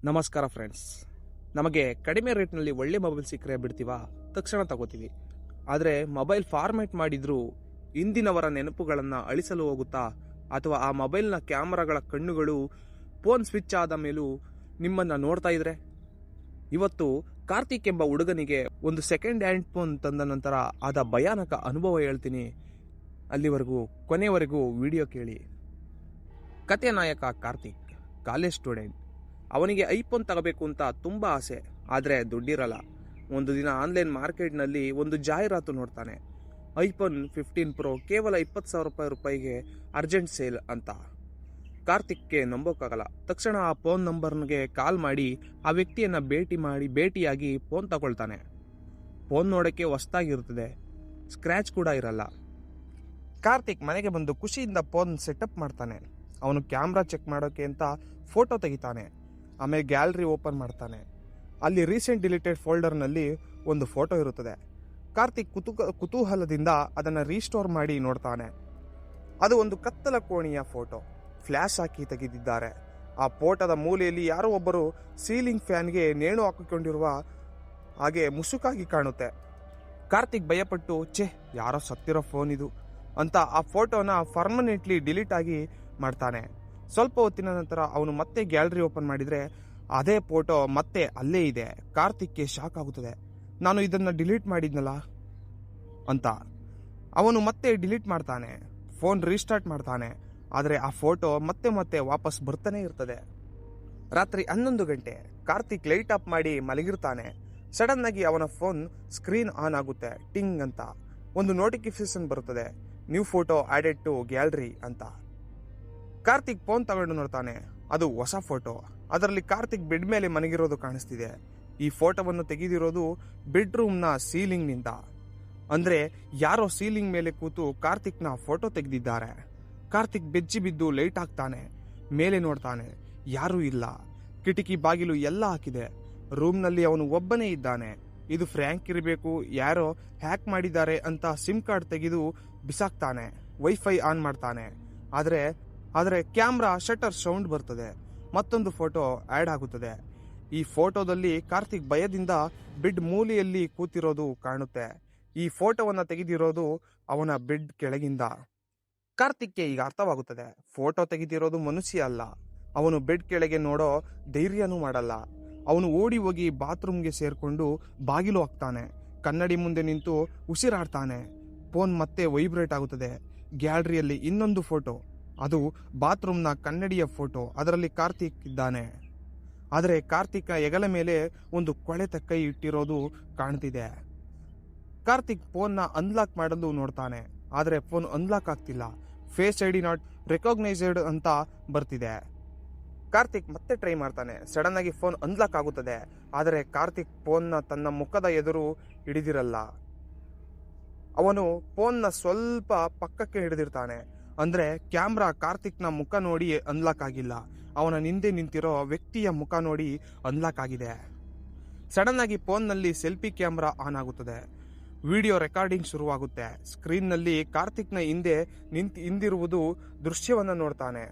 ನಮಸ್ಕಾರ ಫ್ರೆಂಡ್ಸ್. ನಮಗೆ ಕಡಿಮೆ ರೇಟ್ನಲ್ಲಿ ಒಳ್ಳೆ ಮೊಬೈಲ್ ಸಿಕ್ಕರೆ ಬಿಡ್ತೀವ, ತಕ್ಷಣ ತಗೋತೀವಿ. ಆದರೆ ಮೊಬೈಲ್ ಫಾರ್ಮ್ಯಾಟ್ ಮಾಡಿದ್ರೂ ಇಂದಿನವರ ನೆನಪುಗಳನ್ನು ಅಳಿಸಲು ಹೋಗುತ್ತಾ, ಅಥವಾ ಆ ಮೊಬೈಲ್ನ ಕ್ಯಾಮರಾಗಳ ಕಣ್ಣುಗಳು ಫೋನ್ ಸ್ವಿಚ್ ಆದ ಮೇಲೂ ನಿಮ್ಮನ್ನು ನೋಡ್ತಾ ಇದ್ರೆ? ಇವತ್ತು ಕಾರ್ತಿಕ್ ಎಂಬ ಹುಡುಗನಿಗೆ ಒಂದು ಸೆಕೆಂಡ್ ಹ್ಯಾಂಡ್ ಫೋನ್ ತಂದ ನಂತರ ಆದ ಭಯಾನಕ ಅನುಭವ ಹೇಳ್ತೀನಿ. ಅಲ್ಲಿವರೆಗೂ ಕೊನೆವರೆಗೂ ವಿಡಿಯೋ ಕೇಳಿ. ಕಥೆಯ ನಾಯಕ ಕಾರ್ತಿಕ್ ಕಾಲೇಜ್ ಸ್ಟೂಡೆಂಟ್. ಅವನಿಗೆ ಐಫೋನ್ ತಗೋಬೇಕು ಅಂತ ತುಂಬ ಆಸೆ, ಆದರೆ ದುಡ್ಡಿರಲ್ಲ. ಒಂದು ದಿನ ಆನ್ಲೈನ್ ಮಾರ್ಕೆಟ್ನಲ್ಲಿ ಒಂದು ಜಾಹೀರಾತು ನೋಡ್ತಾನೆ. ಐಫೋನ್ 15 Pro ಕೇವಲ 20,000 ರೂಪಾಯಿಗೆ ಅರ್ಜೆಂಟ್ ಸೇಲ್ ಅಂತ. ಕಾರ್ತಿಕ್ಗೆ ನಂಬೋಕ್ಕಾಗಲ್ಲ. ತಕ್ಷಣ ಆ ಫೋನ್ ನಂಬರ್ಗೆ ಕಾಲ್ ಮಾಡಿ ಆ ವ್ಯಕ್ತಿಯನ್ನು ಭೇಟಿಯಾಗಿ ಫೋನ್ ತಗೊಳ್ತಾನೆ. ಫೋನ್ ನೋಡೋಕ್ಕೆ ಹೊಸ್ದಾಗಿರ್ತದೆ, ಸ್ಕ್ರ್ಯಾಚ್ ಕೂಡ ಇರಲ್ಲ. ಕಾರ್ತಿಕ್ ಮನೆಗೆ ಬಂದು ಖುಷಿಯಿಂದ ಫೋನ್ ಸೆಟಪ್ ಮಾಡ್ತಾನೆ. ಅವನು ಕ್ಯಾಮ್ರಾ ಚೆಕ್ ಮಾಡೋಕ್ಕೆ ಅಂತ ಫೋಟೋ ತೆಗಿತಾನೆ. ಆಮೇಲೆ ಗ್ಯಾಲರಿ ಓಪನ್ ಮಾಡ್ತಾನೆ. ಅಲ್ಲಿ ರೀಸೆಂಟ್ ಡಿಲೀಟೆಡ್ ಫೋಲ್ಡರ್ನಲ್ಲಿ ಒಂದು ಫೋಟೋ ಇರುತ್ತದೆ. ಕಾರ್ತಿಕ್ ಕುತೂಹಲದಿಂದ ಅದನ್ನು ರೀಸ್ಟೋರ್ ಮಾಡಿ ನೋಡ್ತಾನೆ. ಅದು ಒಂದು ಕತ್ತಲ ಕೋಣೆಯ ಫೋಟೋ, ಫ್ಲ್ಯಾಶ್ ಹಾಕಿ ತೆಗೆದಿದ್ದಾರೆ. ಆ ಫೋಟೋದ ಮೂಲೆಯಲ್ಲಿ ಯಾರೋ ಒಬ್ಬರು ಸೀಲಿಂಗ್ ಫ್ಯಾನ್ಗೆ ನೇಣು ಹಾಕಿಕೊಂಡಿರುವ ಹಾಗೆ ಮುಸುಕಾಗಿ ಕಾಣುತ್ತೆ. ಕಾರ್ತಿಕ್ ಭಯಪಟ್ಟು ಯಾರೋ ಸತ್ತಿರೋ ಫೋನ್ ಇದು ಅಂತ ಆ ಫೋಟೋನ ಪರ್ಮನೆಂಟ್ಲಿ ಡಿಲೀಟ್ ಆಗಿ ಮಾಡ್ತಾನೆ. ಸ್ವಲ್ಪ ಹೊತ್ತಿನ ನಂತರ ಅವನು ಮತ್ತೆ ಗ್ಯಾಲರಿ ಓಪನ್ ಮಾಡಿದರೆ ಅದೇ ಫೋಟೋ ಮತ್ತೆ ಅಲ್ಲೇ ಇದೆ. ಕಾರ್ತಿಕ್ಗೆ ಶಾಕ್ ಆಗುತ್ತದೆ. ನಾನು ಇದನ್ನು ಡಿಲೀಟ್ ಮಾಡಿದ್ನಲ್ಲ ಅಂತ. ಅವನು ಮತ್ತೆ ಡಿಲೀಟ್ ಮಾಡ್ತಾನೆ, ಫೋನ್ ರೀಸ್ಟಾರ್ಟ್ ಮಾಡ್ತಾನೆ. ಆದರೆ ಆ ಫೋಟೋ ಮತ್ತೆ ವಾಪಸ್ ಬರ್ತಾನೆ ಇರ್ತದೆ. ರಾತ್ರಿ 11 ಗಂಟೆ. ಕಾರ್ತಿಕ್ ಲೈಟ್ ಆಫ್ ಮಾಡಿ ಮಲಗಿರ್ತಾನೆ. ಸಡನ್ ಆಗಿ ಅವನ ಫೋನ್ ಸ್ಕ್ರೀನ್ ಆನ್ ಆಗುತ್ತೆ. ಟಿಂಗ್ ಅಂತ ಒಂದು ನೋಟಿಫಿಕೇಶನ್ ಬರುತ್ತದೆ, new photo added to gallery ಅಂತ. ಕಾರ್ತಿಕ್ ಫೋನ್ ತಗೊಂಡು ನೋಡ್ತಾನೆ. ಅದು ಹೊಸ ಫೋಟೋ. ಅದರಲ್ಲಿ ಕಾರ್ತಿಕ್ ಬೆಡ್ ಮೇಲೆ ಮಲಗಿರೋದು ಕಾಣಿಸ್ತಿದೆ. ಈ ಫೋಟೋವನ್ನು ತೆಗೆದಿರೋದು ಬೆಡ್ರೂಮ್ನ ಸೀಲಿಂಗ್ನಿಂದ. ಅಂದ್ರೆ ಯಾರೋ ಸೀಲಿಂಗ್ ಮೇಲೆ ಕೂತು ಕಾರ್ತಿಕ್ನ ಫೋಟೋ ತೆಗೆದಿದ್ದಾರೆ. ಕಾರ್ತಿಕ್ ಬೆಚ್ಚಿ ಬಿದ್ದು ಲೈಟ್ ಹಾಕ್ತಾನೆ. ಮೇಲೆ ನೋಡ್ತಾನೆ, ಯಾರೂ ಇಲ್ಲ. ಕಿಟಕಿ ಬಾಗಿಲು ಎಲ್ಲ ಹಾಕಿದೆ. ರೂಮ್ನಲ್ಲಿ ಅವನು ಒಬ್ಬನೇ ಇದ್ದಾನೆ. ಇದು ಫ್ರ್ಯಾಂಕ್ ಇರಬೇಕು, ಯಾರೋ ಹ್ಯಾಕ್ ಮಾಡಿದ್ದಾರೆ ಅಂತ ಸಿಮ್ ಕಾರ್ಡ್ ತೆಗೆದು ಬಿಸಾಕ್ತಾನೆ. ವೈಫೈ ಆನ್ ಮಾಡ್ತಾನೆ. ಆದರೆ ಕ್ಯಾಮ್ರಾ ಶಟರ್ ಸೌಂಡ್ ಬರ್ತದೆ. ಮತ್ತೊಂದು ಫೋಟೋ ಆಡ್ ಆಗುತ್ತದೆ. ಈ ಫೋಟೋದಲ್ಲಿ ಕಾರ್ತಿಕ್ ಭಯದಿಂದ ಬೆಡ್ ಮೂಲೆಯಲ್ಲಿ ಕೂತಿರೋದು ಕಾಣುತ್ತೆ. ಈ ಫೋಟೋವನ್ನು ತೆಗೆದಿರೋದು ಅವನ ಬೆಡ್ ಕೆಳಗಿಂದ. ಕಾರ್ತಿಕ್ಗೆ ಈಗ ಅರ್ಥವಾಗುತ್ತದೆ, ಫೋಟೋ ತೆಗೆದಿರೋದು ಮನುಷ್ಯ ಅಲ್ಲ. ಅವನು ಬೆಡ್ ಕೆಳಗೆ ನೋಡೋ ಧೈರ್ಯನೂ ಮಾಡಲ್ಲ. ಅವನು ಓಡಿ ಹೋಗಿ ಬಾತ್ರೂಮ್ಗೆ ಸೇರ್ಕೊಂಡು ಬಾಗಿಲು ಹಾಕ್ತಾನೆ. ಕನ್ನಡಿ ಮುಂದೆ ನಿಂತು ಉಸಿರಾಡ್ತಾನೆ. ಫೋನ್ ಮತ್ತೆ ವೈಬ್ರೇಟ್ ಆಗುತ್ತದೆ. ಗ್ಯಾಲರಿಯಲ್ಲಿ ಇನ್ನೊಂದು ಫೋಟೋ. ಅದು ಬಾತ್ರೂಮ್ನ ಕನ್ನಡಿಯ ಫೋಟೋ. ಅದರಲ್ಲಿ ಕಾರ್ತಿಕ್ ಇದ್ದಾನೆ. ಆದರೆ ಕಾರ್ತಿಕ್ ಹೆಗಲ ಮೇಲೆ ಒಂದು ಕೊಳೆತ ಕೈ ಇಟ್ಟಿರೋದು ಕಾಣ್ತಿದೆ. ಕಾರ್ತಿಕ್ ಫೋನ್ನ ಅನ್ಲಾಕ್ ಮಾಡಲು ನೋಡ್ತಾನೆ. ಆದರೆ ಫೋನ್ ಅನ್ಲಾಕ್ ಆಗ್ತಿಲ್ಲ. ಫೇಸ್ ಐಡಿ ನಾಟ್ ರೆಕಾಗ್ನೈಸ್ಡ್ ಅಂತ ಬರ್ತಿದೆ. ಕಾರ್ತಿಕ್ ಮತ್ತೆ ಟ್ರೈ ಮಾಡ್ತಾನೆ. ಸಡನ್ ಆಗಿ ಫೋನ್ ಅನ್ಲಾಕ್ ಆಗುತ್ತದೆ. ಆದರೆ ಕಾರ್ತಿಕ್ ಫೋನ್ನ ತನ್ನ ಮುಖದ ಎದುರು ಹಿಡಿದಿರಲ್ಲ. ಅವನು ಫೋನ್ನ ಸ್ವಲ್ಪ ಪಕ್ಕಕ್ಕೆ ಹಿಡಿದಿರ್ತಾನೆ. ಅಂದ್ರೆ ಕ್ಯಾಮ್ರಾ ಕಾರ್ತಿಕ್ನ ಮುಖ ನೋಡಿ ಅನ್ಲಾಕ್ ಆಗಿಲ್ಲ, ಅವನ ಹಿಂದೆ ನಿಂತಿರೋ ವ್ಯಕ್ತಿಯ ಮುಖ ನೋಡಿ ಅನ್ಲಾಕ್ ಆಗಿದೆ. ಸಡನ್ ಆಗಿ ಫೋನ್ನಲ್ಲಿ ಸೆಲ್ಫಿ ಕ್ಯಾಮ್ರಾ ಆನ್ ಆಗುತ್ತದೆ. ವಿಡಿಯೋ ರೆಕಾರ್ಡಿಂಗ್ ಶುರುವಾಗುತ್ತೆ. ಸ್ಕ್ರೀನ್ನಲ್ಲಿ ಕಾರ್ತಿಕ್ನ ಹಿಂದಿರುವುದು ದೃಶ್ಯವನ್ನು ನೋಡ್ತಾನೆ.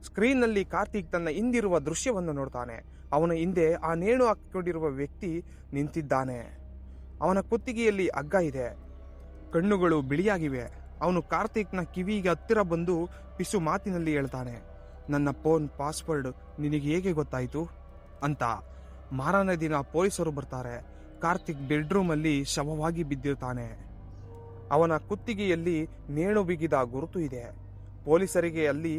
ಸ್ಕ್ರೀನ್ನಲ್ಲಿ ಕಾರ್ತಿಕ್ ತನ್ನ ಹಿಂದಿರುವ ದೃಶ್ಯವನ್ನು ನೋಡ್ತಾನೆ. ಅವನ ಹಿಂದೆ ಆ ನೇಣು ಹಾಕಿಕೊಂಡಿರುವ ವ್ಯಕ್ತಿ ನಿಂತಿದ್ದಾನೆ. ಅವನ ಕುತ್ತಿಗೆಯಲ್ಲಿ ಹಗ್ಗ ಇದೆ. ಕಣ್ಣುಗಳು ಬಿಳಿಯಾಗಿವೆ. ಅವನು ಕಾರ್ತಿಕ್ನ ಕಿವಿಗೆ ಹತ್ತಿರ ಬಂದು ಪಿಸು ಮಾತಿನಲ್ಲಿ ಹೇಳ್ತಾನೆ, ನನ್ನ ಫೋನ್ ಪಾಸ್ವರ್ಡ್ ನಿನಗೆ ಹೇಗೆ ಗೊತ್ತಾಯಿತು ಅಂತ. ಮಾರನೇ ದಿನ ಪೊಲೀಸರು ಬರ್ತಾರೆ. ಕಾರ್ತಿಕ್ ಬೆಡ್ರೂಮಲ್ಲಿ ಶವವಾಗಿ ಬಿದ್ದಿರ್ತಾನೆ. ಅವನ ಕುತ್ತಿಗೆಯಲ್ಲಿ ನೇಣು ಬಿಗಿದ ಗುರುತು ಇದೆ. ಪೊಲೀಸರಿಗೆ ಅಲ್ಲಿ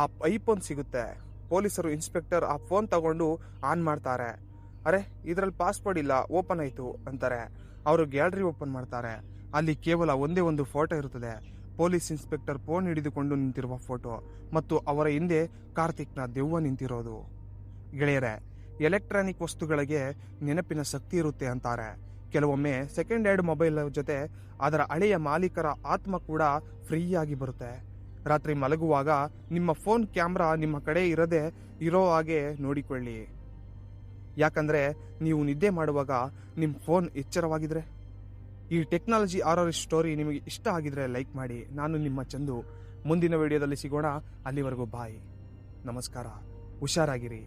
ಆ ಐಫೋನ್ ಸಿಗುತ್ತೆ. ಪೊಲೀಸರು ಇನ್ಸ್ಪೆಕ್ಟರ್ ಆ ಫೋನ್ ತಗೊಂಡು ಆನ್ ಮಾಡ್ತಾರೆ. ಅರೆ, ಇದರಲ್ಲಿ ಪಾಸ್ವರ್ಡ್ ಇಲ್ಲ, ಓಪನ್ ಆಯಿತು ಅಂತಾರೆ. ಅವರು ಗ್ಯಾಲರಿ ಓಪನ್ ಮಾಡ್ತಾರೆ. ಅಲ್ಲಿ ಕೇವಲ ಒಂದೇ ಒಂದು ಫೋಟೋ ಇರುತ್ತದೆ. ಪೊಲೀಸ್ ಇನ್ಸ್ಪೆಕ್ಟರ್ ಫೋನ್ ಹಿಡಿದುಕೊಂಡು ನಿಂತಿರುವ ಫೋಟೋ ಮತ್ತು ಅವರ ಹಿಂದೆ ಕಾರ್ತಿಕ್ನ ದೆವ್ವ ನಿಂತಿರೋದು. ಗೆಳೆಯರೆ, ಎಲೆಕ್ಟ್ರಾನಿಕ್ ವಸ್ತುಗಳಿಗೆ ನೆನಪಿನ ಶಕ್ತಿ ಇರುತ್ತೆ ಅಂತಾರೆ. ಕೆಲವೊಮ್ಮೆ ಸೆಕೆಂಡ್ ಹ್ಯಾಂಡ್ ಮೊಬೈಲ್ ಜೊತೆ ಅದರ ಹಳೆಯ ಮಾಲೀಕರ ಆತ್ಮ ಕೂಡ ಫ್ರೀಯಾಗಿ ಬರುತ್ತೆ. ರಾತ್ರಿ ಮಲಗುವಾಗ ನಿಮ್ಮ ಫೋನ್ ಕ್ಯಾಮ್ರಾ ನಿಮ್ಮ ಕಡೆ ಇರೋ ಹಾಗೆ ನೋಡಿಕೊಳ್ಳಿ. ಯಾಕಂದ್ರೆ ನೀವು ನಿದ್ದೆ ಮಾಡುವಾಗ ನಿಮ್ಮ ಫೋನ್ ಎಚ್ಚರವಾಗಿದ್ರೆ. ಈ ಟೆಕ್ನಾಲಜಿ ಹಾರರ್ ಸ್ಟೋರಿ ನಿಮಗೆ ಇಷ್ಟ ಆಗಿದ್ರೆ ಲೈಕ್ ಮಾಡಿ. ನಾನು ನಿಮ್ಮ ಚಂದು. ಮುಂದಿನ ವಿಡಿಯೋದಲ್ಲಿ ಸಿಗೋಣ. ಅಲ್ಲಿವರೆಗೂ ಬಾಯ್, ನಮಸ್ಕಾರ, ಹುಷಾರಾಗಿರಿ.